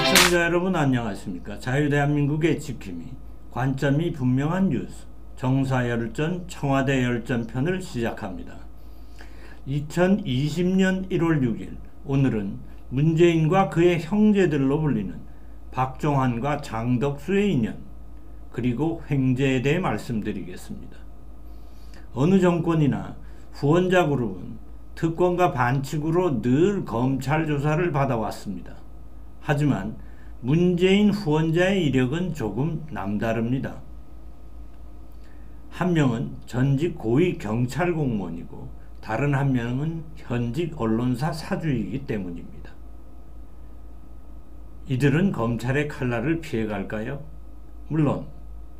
시청자 여러분 안녕하십니까. 자유대한민국의 지킴이, 관점이 분명한 뉴스, 정사열전 청와대 열전 편을 시작합니다. 2020년 1월 6일 오늘은 문재인과 그의 형제들로 불리는 박종환과 장덕수의 인연, 그리고 횡재에 대해 말씀드리겠습니다. 어느 정권이나 후원자 그룹은 특권과 반칙으로 늘 검찰 조사를 받아왔습니다. 하지만 문재인 후원자의 이력은 조금 남다릅니다. 한 명은 전직 고위 경찰 공무원이고 다른 한 명은 현직 언론사 사주이기 때문입니다. 이들은 검찰의 칼날을 피해갈까요? 물론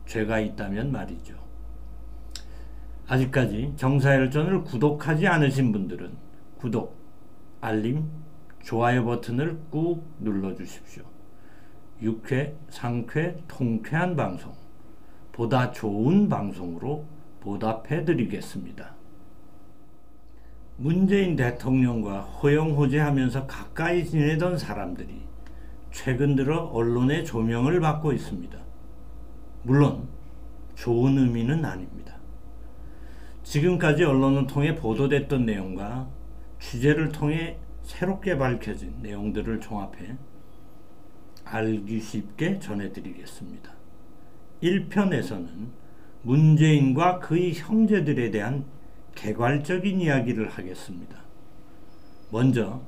죄가 있다면 말이죠. 아직까지 정사열전을 구독하지 않으신 분들은 구독, 알림, 좋아요 버튼을 꾹 눌러주십시오. 유쾌, 상쾌, 통쾌한 방송, 보다 좋은 방송으로 보답해 드리겠습니다. 문재인 대통령과 호영호재하면서 가까이 지내던 사람들이 최근 들어 언론의 조명을 받고 있습니다. 물론 좋은 의미는 아닙니다. 지금까지 언론을 통해 보도됐던 내용과 취재를 통해 새롭게 밝혀진 내용들을 종합해 알기 쉽게 전해드리겠습니다. 1편에서는 문재인과 그의 형제들에 대한 개괄적인 이야기를 하겠습니다. 먼저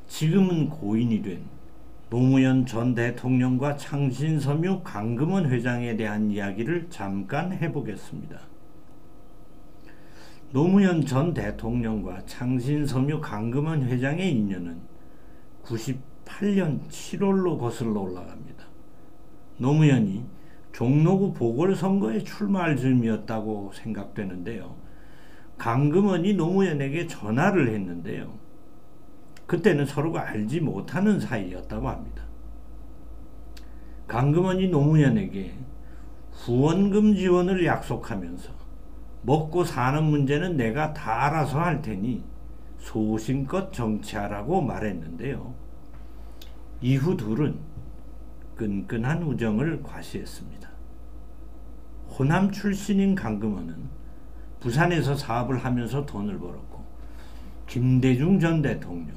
지금은 고인이 된 노무현 전 대통령과 창신섬유 강금원 회장에 대한 이야기를 잠깐 해보겠습니다. 노무현 전 대통령과 창신섬유 강금원 회장의 인연은 98년 7월로 거슬러 올라갑니다. 노무현이 종로구 보궐선거에 출마할 즈음이었다고 생각되는데요. 강금원이 노무현에게 전화를 했는데요. 그때는 서로가 알지 못하는 사이였다고 합니다. 강금원이 노무현에게 후원금 지원을 약속하면서 먹고 사는 문제는 내가 다 알아서 할 테니 소신껏 정치하라고 말했는데요. 이후 둘은 끈끈한 우정을 과시했습니다. 호남 출신인 강금원은 부산에서 사업을 하면서 돈을 벌었고 김대중 전 대통령,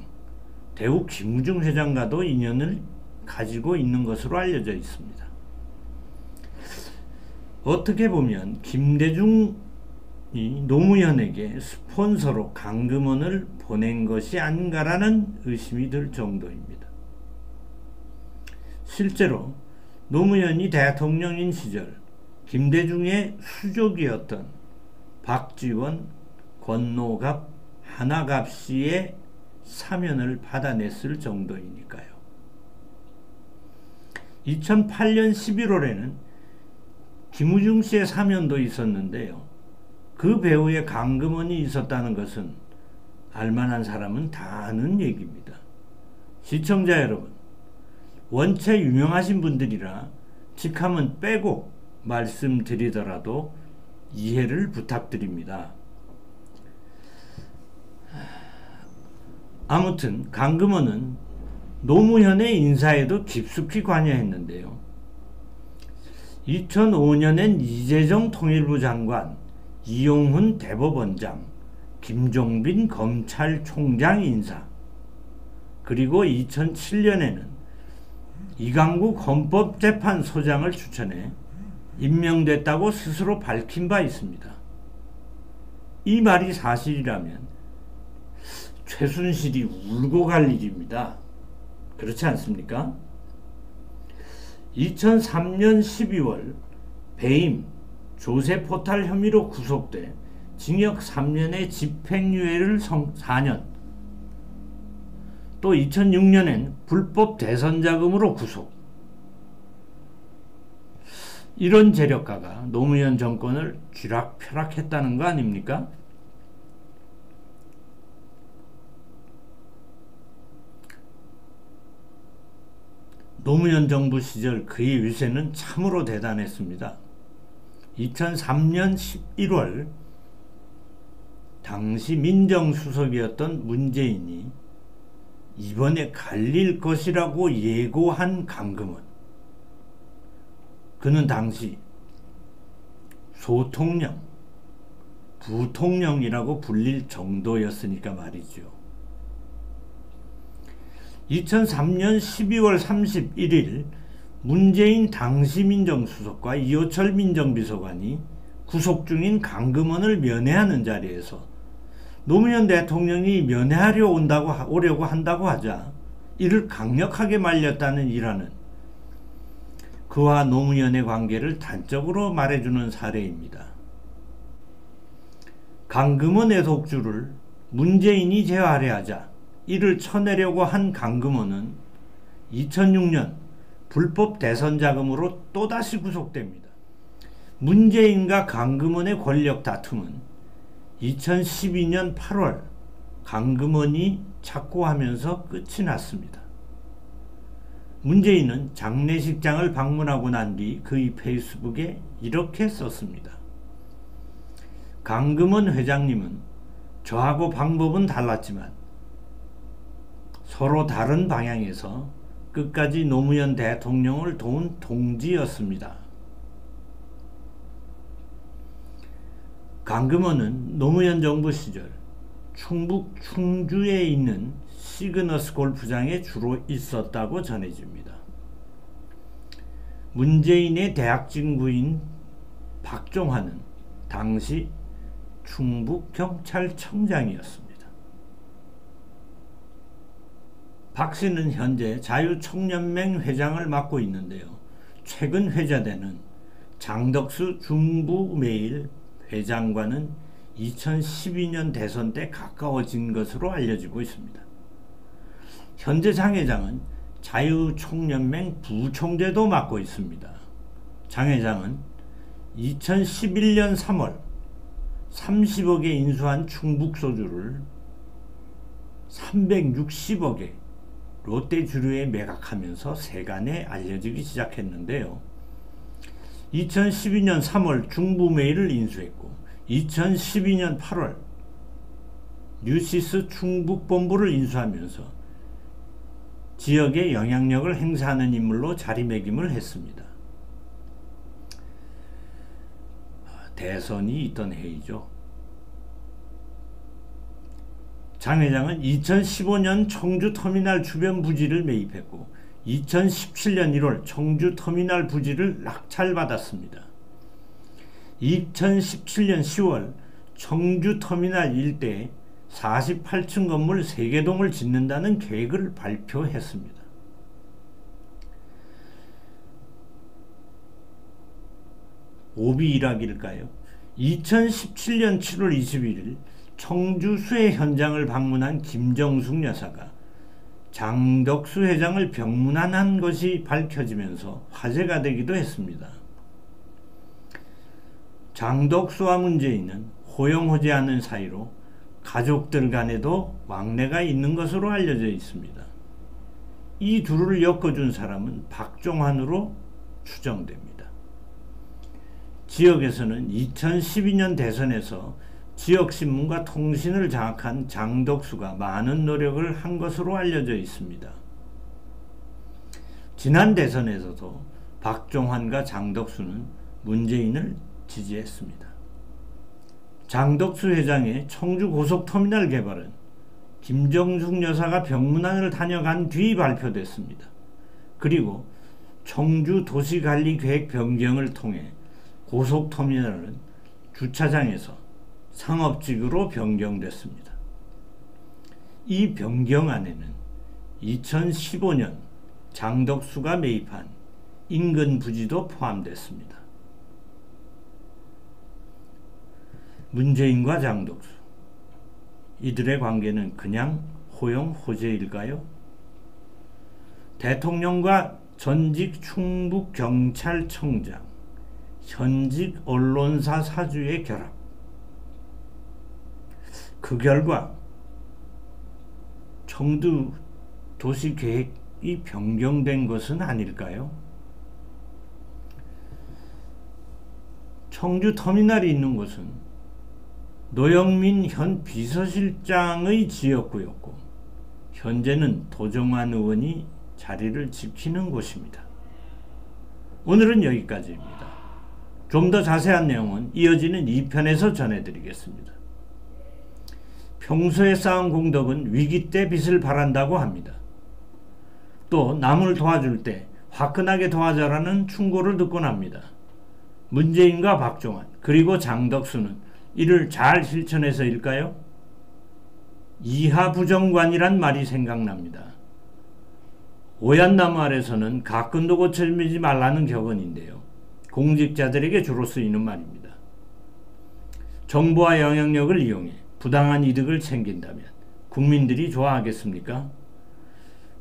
대우 김무중 회장과도 인연을 가지고 있는 것으로 알려져 있습니다. 어떻게 보면 김대중이 노무현에게 스폰서로 강금원을 보낸 것이 아닌가라는 의심이 들 정도입니다. 실제로 노무현이 대통령인 시절 김대중의 수족이었던 박지원, 권노갑, 하나갑 씨의 사면을 받아냈을 정도이니까요. 2008년 11월에는 김우중 씨의 사면도 있었는데요. 그 배후에 강금원이 있었다는 것은 알만한 사람은 다 아는 얘기입니다. 시청자 여러분, 원체 유명하신 분들이라 직함은 빼고 말씀드리더라도 이해를 부탁드립니다. 아무튼 강금원은 노무현의 인사에도 깊숙이 관여했는데요. 2005년엔 이재정 통일부 장관, 이용훈 대법원장, 김종빈 검찰총장 인사, 그리고 2007년에는 이강국 헌법재판소장을 추천해 임명됐다고 스스로 밝힌 바 있습니다. 이 말이 사실이라면 최순실이 울고 갈 일입니다. 그렇지 않습니까? 2003년 12월 배임, 조세 포탈 혐의로 구속돼 징역 3년에 집행유예를 4년, 또 2006년엔 불법 대선 자금으로 구속. 이런 재력가가 노무현 정권을 쥐락펴락했다는 거 아닙니까? 노무현 정부 시절 그의 위세는 참으로 대단했습니다. 2003년 11월 당시 민정수석이었던 문재인이 이번에 갈릴 것이라고 예고한 강금원, 그는 당시 소통령, 부통령이라고 불릴 정도였으니까 말이죠. 2003년 12월 31일 문재인 당시 민정수석과 이호철 민정비서관이 구속 중인 강금원을 면회하는 자리에서 노무현 대통령이 면회하려 오려고 한다고 하자 이를 강력하게 말렸다는 일화는 그와 노무현의 관계를 단적으로 말해주는 사례입니다. 강금원의 독주를 문재인이 제어하려 하자 이를 쳐내려고 한 강금원은 2006년 불법 대선 자금으로 또다시 구속됩니다. 문재인과 강금원의 권력 다툼은 2012년 8월 강금원이 착고하면서 끝이 났습니다. 문재인은 장례식장을 방문하고 난 뒤 그의 페이스북에 이렇게 썼습니다. 강금원 회장님은 저하고 방법은 달랐지만 서로 다른 방향에서 끝까지 노무현 대통령을 도운 동지였습니다. 강금원은 노무현 정부 시절 충북 충주에 있는 시그너스 골프장에 주로 있었다고 전해집니다. 문재인의 대학 친구인 박종환은 당시 충북경찰청장이었습니다. 박 씨는 현재 자유총연맹 회장을 맡고 있는데요. 최근 회자되는 장덕수 중부매일 회장과는 2012년 대선 때 가까워진 것으로 알려지고 있습니다. 현재 장 회장은 자유총연맹 부총재도 맡고 있습니다. 장 회장은 2011년 3월 30억에 인수한 충북소주를 360억에 롯데주류에 매각하면서 세간에 알려지기 시작했는데요. 2012년 3월 중부메일을 인수했고 2012년 8월 뉴시스 충북본부를 인수하면서 지역에 영향력을 행사하는 인물로 자리매김을 했습니다. 대선이 있던 해이죠. 장 회장은 2015년 청주터미널 주변 부지를 매입했고 2017년 1월 청주터미널 부지를 낙찰받았습니다. 2017년 10월 청주터미널 일대에 48층 건물 3개동을 짓는다는 계획을 발표했습니다. 오비 일학일까요? 2017년 7월 21일 청주 수해 현장을 방문한 김정숙 여사가 장덕수 회장을 병문안한 것이 밝혀지면서 화제가 되기도 했습니다. 장덕수와 문재인은 호영호재하는 사이로 가족들 간에도 왕래가 있는 것으로 알려져 있습니다. 이 둘을 엮어준 사람은 박종환으로 추정됩니다. 지역에서는 2012년 대선에서 지역신문과 통신을 장악한 장덕수가 많은 노력을 한 것으로 알려져 있습니다. 지난 대선에서도 박종환과 장덕수는 문재인을 지지했습니다. 장덕수 회장의 청주 고속터미널 개발은 김정숙 여사가 병문안을 다녀간 뒤 발표됐습니다. 그리고 청주 도시관리계획 변경을 통해 고속터미널은 주차장에서 상업지구로 변경됐습니다. 이 변경안에는 2015년 장덕수가 매입한 인근 부지도 포함됐습니다. 문재인과 장덕수, 이들의 관계는 그냥 호영호재일까요? 대통령과 전직 충북경찰청장, 현직 언론사 사주의 결합, 그 결과 청주 도시계획이 변경된 것은 아닐까요? 청주 터미널이 있는 곳은 노영민 현 비서실장의 지역구였고 현재는 도정환 의원이 자리를 지키는 곳입니다. 오늘은 여기까지입니다. 좀 더 자세한 내용은 이어지는 2편에서 전해드리겠습니다. 평소에 쌓은 공덕은 위기 때 빛을 발한다고 합니다. 또 남을 도와줄 때 화끈하게 도와줘라는 충고를 듣곤 합니다. 문재인과 박종환 그리고 장덕수는 이를 잘 실천해서일까요? 이하부정관이란 말이 생각납니다. 오얏나무 아래서는 가끔도 고쳐지지 말라는 격언인데요. 공직자들에게 주로 쓰이는 말입니다. 정보와 영향력을 이용해 부당한 이득을 챙긴다면 국민들이 좋아하겠습니까?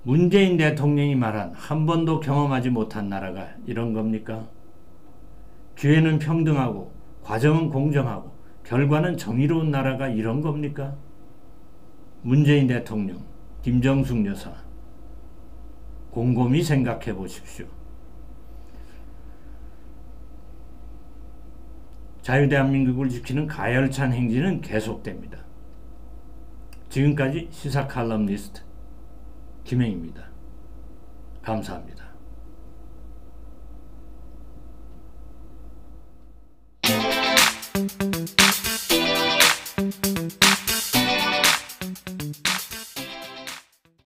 문재인 대통령이 말한 한 번도 경험하지 못한 나라가 이런 겁니까? 기회는 평등하고 과정은 공정하고 결과는 정의로운 나라가 이런 겁니까? 문재인 대통령, 김정숙 여사, 곰곰이 생각해 보십시오. 자유대한민국을 지키는 가열찬 행진은 계속됩니다. 지금까지 시사 칼럼니스트 김행입니다. 감사합니다.